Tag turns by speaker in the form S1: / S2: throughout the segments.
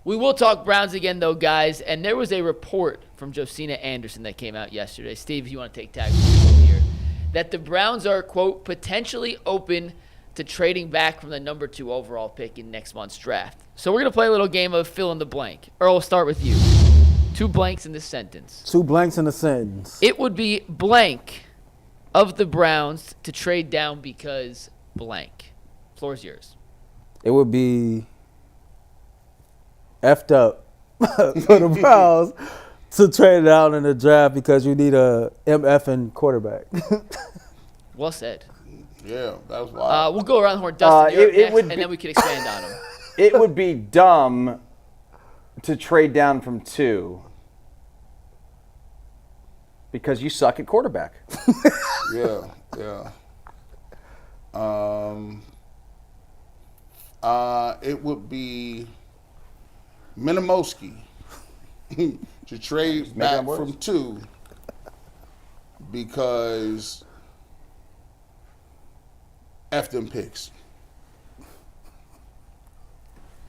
S1: We will talk Browns again, though, guys. And there was a report from Josina Anderson that came out yesterday. Steve, if you want to take tag here, that the Browns are, quote, potentially open to trading back from the number 2 overall pick in next month's draft. So we're going to play a little game of fill in the blank. Earl, we'll start with you. 2 blanks in this sentence.
S2: 2 blanks in the sentence.
S1: It would be blank of the Browns to trade down because blank. Floor is yours.
S2: It would be effed up for the Browns to trade down in the draft because you need a MFing quarterback.
S1: Well said.
S3: Yeah, that was wild.
S1: We'll go around the horn. Dustin, you're up next, and then we can expand on them.
S4: It would be dumb to trade down from 2 because you suck at quarterback.
S3: Yeah. It would be Minimowski to trade back from 2 because F them picks.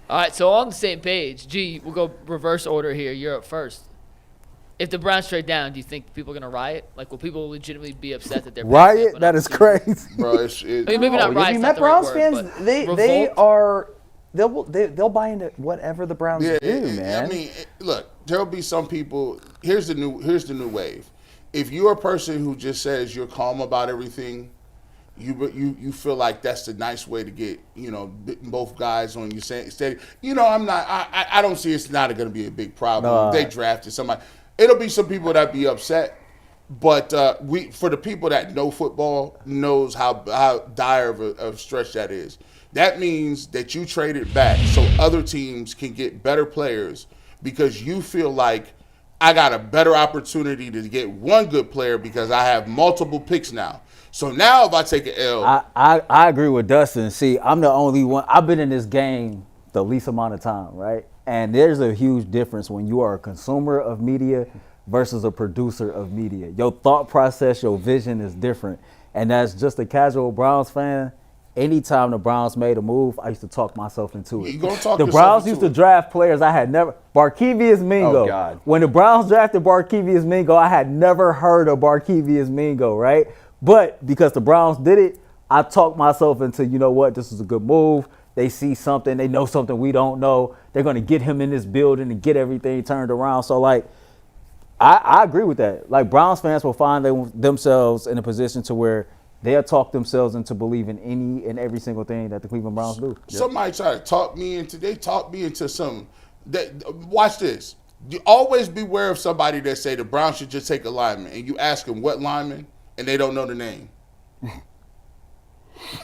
S1: All right, so on the same page. G, we'll go reverse order here. You're up first. If the Browns trade down, do you think people are going to riot? Like, will people legitimately be upset that they're
S2: riot? That is crazy.
S3: Bro,
S1: I mean, maybe not riot.
S4: Met Browns fans, they'll buy into whatever the Browns do, man.
S3: I mean, look, there'll be some people. Here's the new wave. If you're a person who just says you're calm about everything, you feel like that's the nice way to get both guys on your steady. I'm not. I don't see it's not going to be a big problem. If they drafted somebody, it'll be some people that be upset. But for the people that know football, knows how dire of a stretch that is. That means that you trade it back so other teams can get better players because you feel like I got a better opportunity to get one good player because I have multiple picks now. So now if I take an L.
S2: I agree with Dustin. See, I'm the only one. I've been in this game the least amount of time, right? And there's a huge difference when you are a consumer of media versus a producer of media. Your thought process, your vision is different. And as just a casual Browns fan, anytime the Browns made a move, I used to talk myself into it. The Browns used to draft players I had never. Barkevious Mingo.
S4: Oh, God.
S2: When the Browns drafted Barkevious Mingo, I had never heard of Barkevious Mingo, right? But because the Browns did it, I talked myself into, you know what, this is a good move. They see something. They know something we don't know. They're going to get him in this building and get everything turned around. So, like, I agree with that. Like, Browns fans will find themselves in a position to where they'll talk themselves into believing any and every single thing that the Cleveland Browns do.
S3: Somebody tried to talk me into something. Watch this. You always beware of somebody that say the Browns should just take a lineman, and you ask them what lineman, and they don't know the name.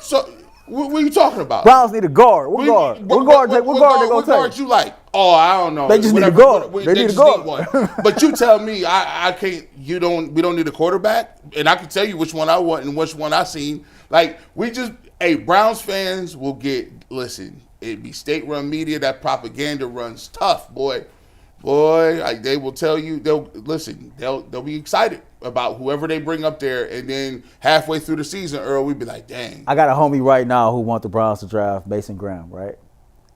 S3: So, what are you talking about?
S2: Browns need a guard. What guard? What guard they gonna take?
S3: Guard you like? Oh, I don't know.
S2: They just need a guard. They need a guard.
S3: One. But you tell me, I can't. We don't need a quarterback, and I can tell you which one I want and which one I seen. Like Browns fans will get. Listen, it be state-run media. That propaganda runs tough, boy. They will tell you. They'll listen. They'll be excited about whoever they bring up there, and then halfway through the season, Earl, we'd be like, dang.
S2: I got a homie right now who wants the Browns to draft Mason Graham, right?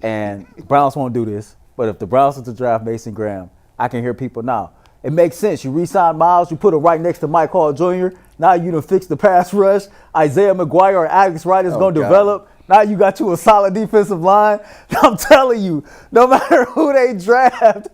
S2: And Browns won't do this, but if the Browns are to draft Mason Graham, I can hear people now. It makes sense. You re-sign Miles, you put him right next to Mike Hall Jr. Now you done fix the pass rush. Isaiah McGuire or Alex Wright is going to develop. Now you got you a solid defensive line. I'm telling you, no matter who they draft,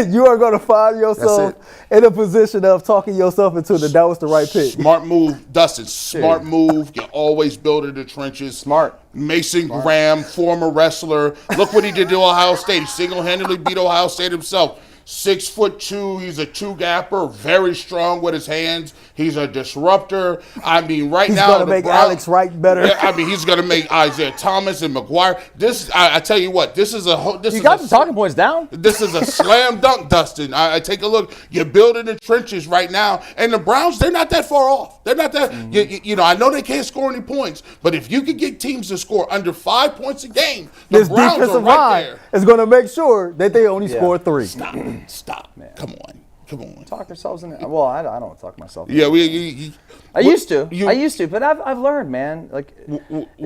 S2: you are going to find yourself in a position of talking yourself into that was the right pick.
S3: Smart move, Dustin. Smart move. You always build in the trenches.
S4: Smart.
S3: Mason Graham, former wrestler. Look what he did to Ohio State. He single-handedly beat Ohio State himself. 6'2", he's a two-gapper, very strong with his hands. He's a disruptor. I mean,
S2: he's
S3: now
S2: he's going to make Alex Wright better.
S3: Yeah, I mean, he's going to make Isaiah Thomas and McGuire. I tell you what, this is a whole.
S4: You got the talking points down.
S3: This is a slam dunk, Dustin. I take a look. You're building the trenches right now, and the Browns, they're not that far off. They're not that. I know they can't score any points, but if you can get teams to score under 5 points a game, the Browns are right there.
S2: Is going to make sure that they only score 3.
S3: Stop, man. Come on. Come on.
S4: Talk ourselves in. Well, I don't want to talk myself.
S3: Yeah,
S4: I used to, but I've learned, man. Like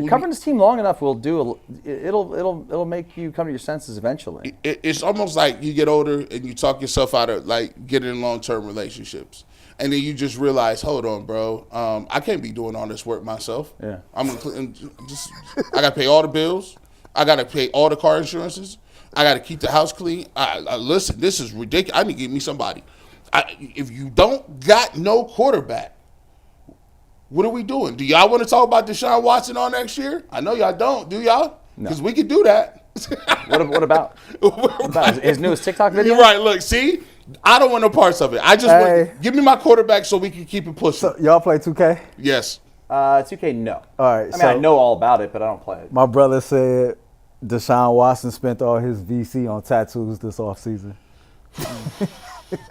S4: covering this team long enough will do. It'll make you come to your senses eventually.
S3: It's almost like you get older and you talk yourself out of like getting in long-term relationships, and then you just realize, hold on, bro, I can't be doing all this work myself.
S4: Yeah,
S3: I got to pay all the bills. I got to pay all the car insurances. I got to keep the house clean. Listen, this is ridiculous. I need to give me somebody. If you don't got no quarterback, what are we doing? Do y'all want to talk about Deshaun Watson on next year? I know y'all don't. Do y'all? Because we could do that.
S4: What about? His newest TikTok video?
S3: You're right. Look, see? I don't want no parts of it. I just want give me my quarterback so we can keep it pushing.
S2: So y'all play 2K?
S3: Yes.
S4: 2K, no.
S2: All right.
S4: I know all about it, but I don't play it.
S2: My brother said Deshaun Watson spent all his VC on tattoos this offseason.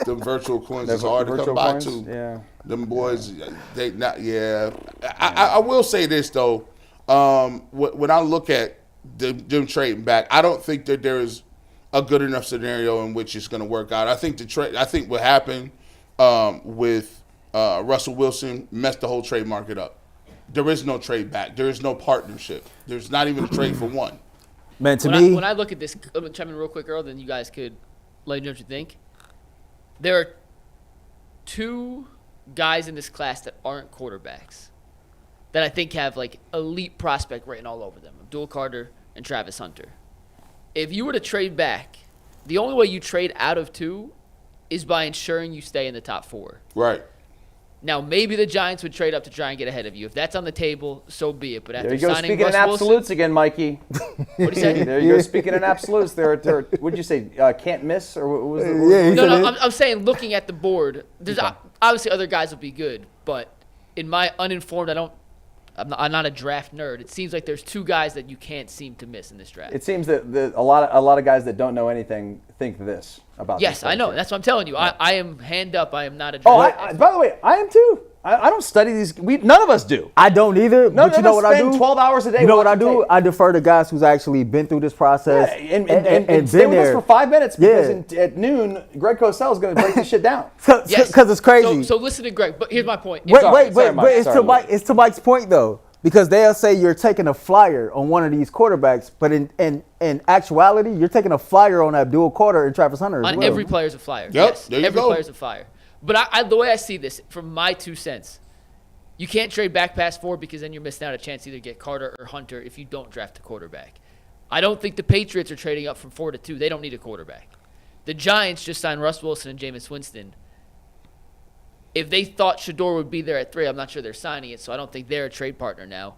S3: Them virtual coins is hard to come by too.
S4: Yeah.
S3: Them boys, they not. Yeah. I will say this though. When I look at them trading back, I don't think that there is a good enough scenario in which it's going to work out. I think I think what happened with Russell Wilson messed the whole trade market up. There is no trade back. There is no partnership. There's not even a trade for one.
S2: Man,
S1: when I look at this, let me chime in real quick, Earl, then you guys could let me know what you think. There are two guys in this class that aren't quarterbacks that I think have like elite prospect written all over them: Abdul Carter and Travis Hunter. If you were to trade back, the only way you trade out of two is by ensuring you stay in the top four.
S3: Right.
S1: Now, maybe the Giants would trade up to try and get ahead of you. If that's on the table, so be it. But after
S4: there you go,
S1: signing
S4: speaking
S1: Russ
S4: in absolutes
S1: Wilson,
S4: again, Mikey.
S1: What do you say?
S4: There you go, speaking in absolutes. What'd you say? Can't miss, or what was the?
S2: Yeah,
S1: I'm saying looking at the board. There's obviously other guys will be good, but in my uninformed, I'm not a draft nerd. It seems like there's two guys that you can't seem to miss in this draft.
S4: It seems that a lot of guys that don't know anything think this about.
S1: Yes,
S4: this
S1: I know.
S4: year.
S1: That's what I'm telling you. Yeah. I am hand up. I am not a draft.
S4: Oh, by the way, I am too. I don't study these. None of us do.
S2: I don't either. But you know what I do?
S4: 12 hours a day.
S2: You know what I do? I defer to guys who's actually been through this process
S4: and stay
S2: been
S4: with
S2: there
S4: us for 5 minutes because at noon, Greg Cosell is going to break this shit down.
S2: Because it's crazy.
S1: So listen to Greg. But here's my point.
S2: Wait. It's to Mike's point though, because they'll say you're taking a flyer on one of these quarterbacks, but in actuality, you're taking a flyer on Abdul Carter and Travis Hunter.
S1: On every player's a flyer.
S3: Yep,
S1: Yes,
S3: there you
S1: every
S3: go.
S1: player's a flyer. But the way I see this, from my 2 cents, you can't trade back past 4 because then you're missing out a chance to either get Carter or Hunter if you don't draft a quarterback. I don't think the Patriots are trading up from 4 to 2. They don't need a quarterback. The Giants just signed Russ Wilson and Jameis Winston. If they thought Shador would be there at 3, I'm not sure they're signing it, so I don't think they're a trade partner now.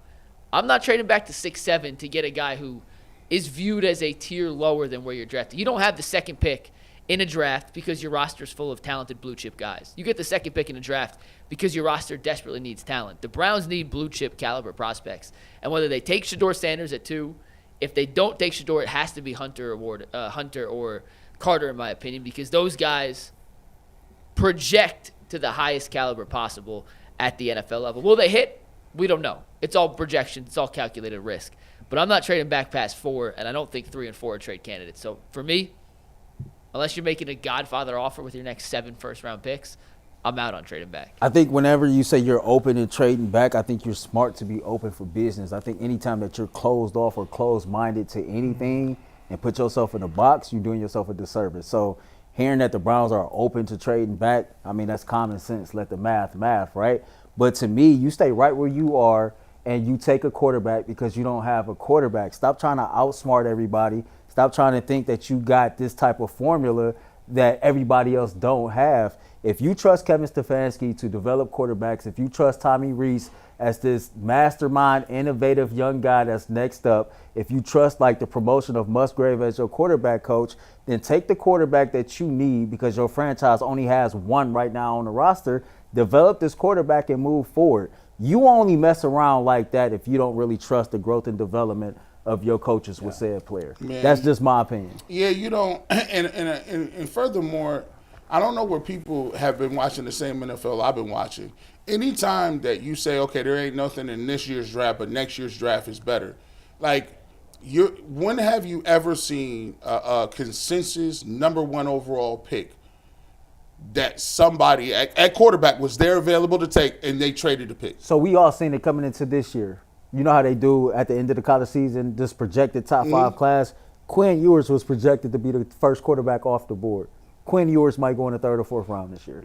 S1: I'm not trading back to 6, 7 to get a guy who is viewed as a tier lower than where you're drafted. You don't have the second pick in a draft because your roster is full of talented blue chip guys. You get the second pick in a draft because your roster desperately needs talent. The Browns need blue chip caliber prospects. And whether they take Shador Sanders at 2, if they don't take Shador, it has to be Hunter or Carter, in my opinion, because those guys project to the highest caliber possible at the NFL level. Will they hit? We don't know. It's all projections. It's all calculated risk. But I'm not trading back past 4, and I don't think 3 and 4 are trade candidates. So for me, unless you're making a Godfather offer with your next 7 first-round picks, I'm out on trading back.
S2: I think whenever you say you're open to trading back, I think you're smart to be open for business. I think anytime that you're closed off or closed-minded to anything and put yourself in a box, you're doing yourself a disservice. So hearing that the Browns are open to trading back, I mean, that's common sense. Let the math, right? But to me, you stay right where you are and you take a quarterback because you don't have a quarterback. Stop trying to outsmart everybody. Stop trying to think that you got this type of formula that everybody else don't have. If you trust Kevin Stefanski to develop quarterbacks, if you trust Tommy Rees as this mastermind, innovative young guy that's next up, if you trust like the promotion of Musgrave as your quarterback coach, then take the quarterback that you need because your franchise only has one right now on the roster. Develop this quarterback and move forward. You only mess around like that if you don't really trust the growth and development of your coaches with said player.
S3: Man.
S2: That's just my opinion.
S3: Yeah, you don't. And furthermore, I don't know where people have been watching the same NFL I've been watching. Anytime that you say, okay, there ain't nothing in this year's draft, but next year's draft is better. Like, when have you ever seen a consensus number 1 overall pick that somebody at quarterback was there available to take, and they traded the pick.
S2: So we all seen it coming into this year. You know how they do at the end of the college season, this projected top 5 class. Quinn Ewers was projected to be the first quarterback off the board. Quinn Ewers might go in the 3rd or 4th round this year.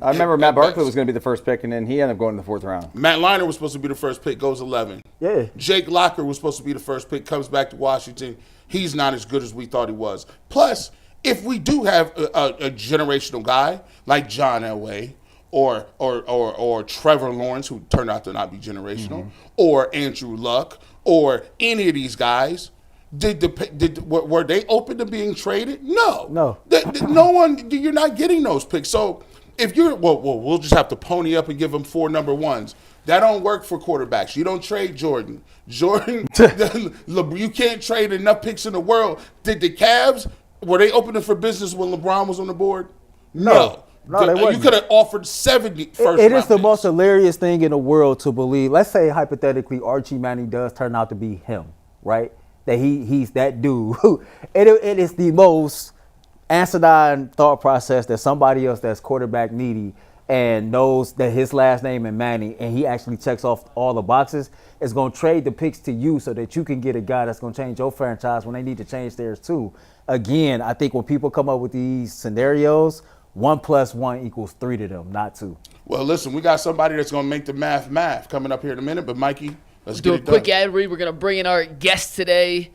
S4: I remember Matt Barkley was going to be the first pick, and then he ended up going in the 4th round.
S3: Matt Leinart was supposed to be the first pick, goes 11.
S2: Yeah.
S3: Jake Locker was supposed to be the first pick, comes back to Washington. He's not as good as we thought he was. Plus, if we do have a generational guy like John Elway or Trevor Lawrence, who turned out to not be generational, or Andrew Luck, or any of these guys, were they open to being traded? No. No one. You're not getting those picks. So if you're we'll just have to pony up and give them 4 number 1s. That don't work for quarterbacks. You don't trade Jordan. You can't trade enough picks in the world. Did the Cavs, were they opening for business when LeBron was on the board? No,
S2: they wasn't.
S3: You could have offered 70 first
S2: It is the
S3: picks.
S2: most hilarious thing in the world to believe. Let's say hypothetically Archie Manning does turn out to be him, right? That he's that dude. It is the most asinine thought process that somebody else that's quarterback needy and knows that his last name is Manning and he actually checks off all the boxes is going to trade the picks to you so that you can get a guy that's going to change your franchise when they need to change theirs too. Again, I think when people come up with these scenarios, 1 + 1 = 3 to them, not 2.
S3: Well, listen, we got somebody that's going to make the math coming up here in a minute. But Mikey, let's
S1: do
S3: get
S1: a
S3: it
S1: quick
S3: done.
S1: ad read. We're going to bring in our guest today,